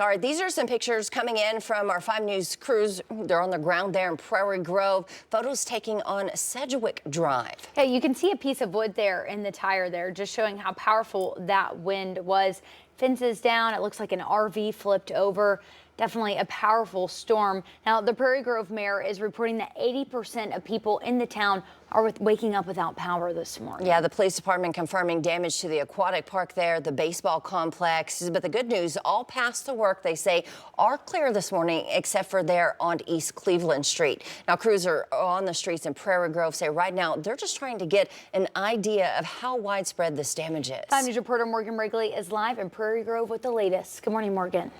All right, these are some pictures coming in from our 5 News crews. They're on the ground there in Prairie Grove. Photos taking on Sedgwick Drive. Yeah, you can see a piece of wood there in the tire there, just showing how powerful that wind was. Fences down. It looks like an RV flipped over. Definitely a powerful storm. Now, the Prairie Grove mayor is reporting that 80% of people in the town are waking up without power this morning. Yeah, the police department confirming damage to the aquatic park there, the baseball complex. But the good news, all paths to work, they say, are clear this morning, except for there on East Cleveland Street. Now, crews are on the streets in Prairie Grove say right now they're just trying to get an idea of how widespread this damage is. 5 News reporter Morgan Wrigley is live in Prairie Grove with the latest. Good morning, Morgan.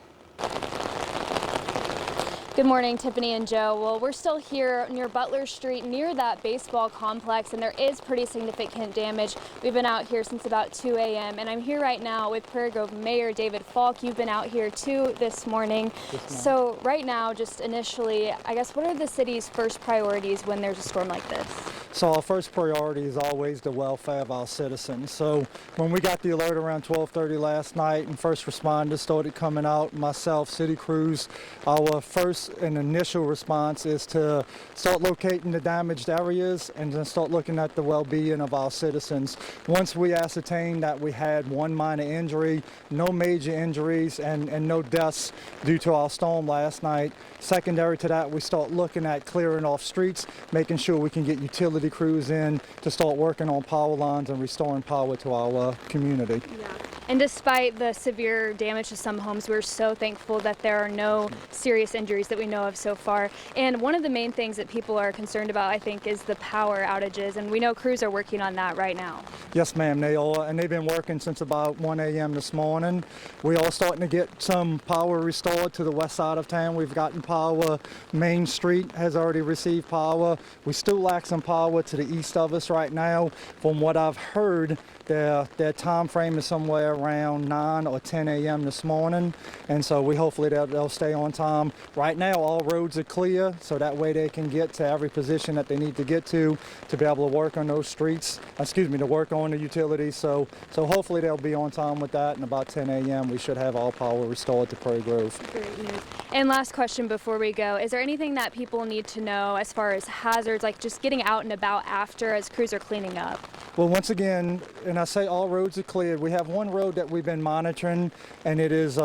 Good morning, Tiffany and Joe. Well, we're still here near Butler Street, near that baseball complex, and there is pretty significant damage. We've been out here since about 2 a.m., and I'm here right now with Prairie Grove Mayor David Falk. You've been out here too this morning. So right now, just initially, I guess, what are the city's first priorities when there's a storm like this? So our first priority is always the welfare of our citizens. So when we got the alert around 12:30 last night and first responders started coming out, myself, city crews, our first and initial response is to start locating the damaged areas and then start looking at the well-being of our citizens. Once we ascertained that we had one minor injury, no major injuries, and no deaths due to our storm last night, secondary to that, we start looking at clearing off streets, making sure we can get utility crews in to start working on power lines and restoring power to our community. Yeah. And despite the severe damage to some homes, we're so thankful that there are no serious injuries that we know of so far. And one of the main things that people are concerned about, I think, is the power outages. And we know crews are working on that right now. Yes, ma'am, they are, and they've been working since about 1 a.m. this morning. We are starting to get some power restored to the west side of town. We've gotten power. Main Street has already received power. We still lack some power to the east of us right now. From what I've heard, their time frame is somewhere around 9 or 10 a.m. this morning, and so hopefully they'll stay on time. Right now, all roads are clear, so that way they can get to every position that they need to get to be able to work on those streets. To work on the utilities. So hopefully they'll be on time with that. And about 10 a.m. we should have all power restored to Prairie Grove. Great news. And last question before we go: is there anything that people need to know as far as hazards, like just getting out and about after as crews are cleaning up? Well, once again, and I say all roads are cleared, we have one road that we've been monitoring, and it is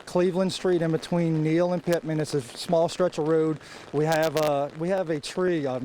Cleveland Street in between Neal and Pittman. It's a small stretch of road. We have a tree, a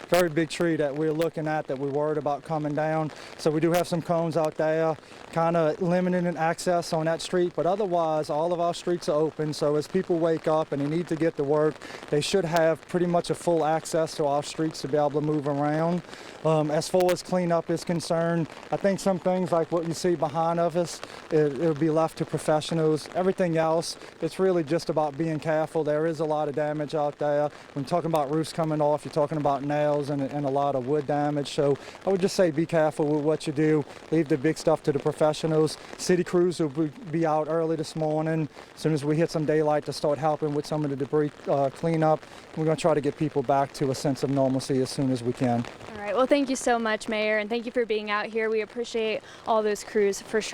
very big tree that we're looking at that we're worried about coming down. So we do have some cones out there, kind of limiting access on that street, but otherwise all of our streets are open. So as people wake up and they need to get to work, they should have pretty much a full access to our streets to be able to move around. As far as cleanup is concerned, I think some things like what you see behind of us, it'll be left to professionals. Everything else, it's really just about being careful. There is a lot of damage out there. When you're talking about roofs coming off, you're talking about nails and a lot of wood damage. So I would just say be careful with what you do. Leave the big stuff to the professionals. City crews will be out early this morning as soon as we hit some daylight to start helping with some of the debris cleanup. We're going to try to get people back to a sense of normalcy as soon as we can. All right. Well, thank you so much, Mayor, and thank you for being out here. We appreciate all those crews for sure.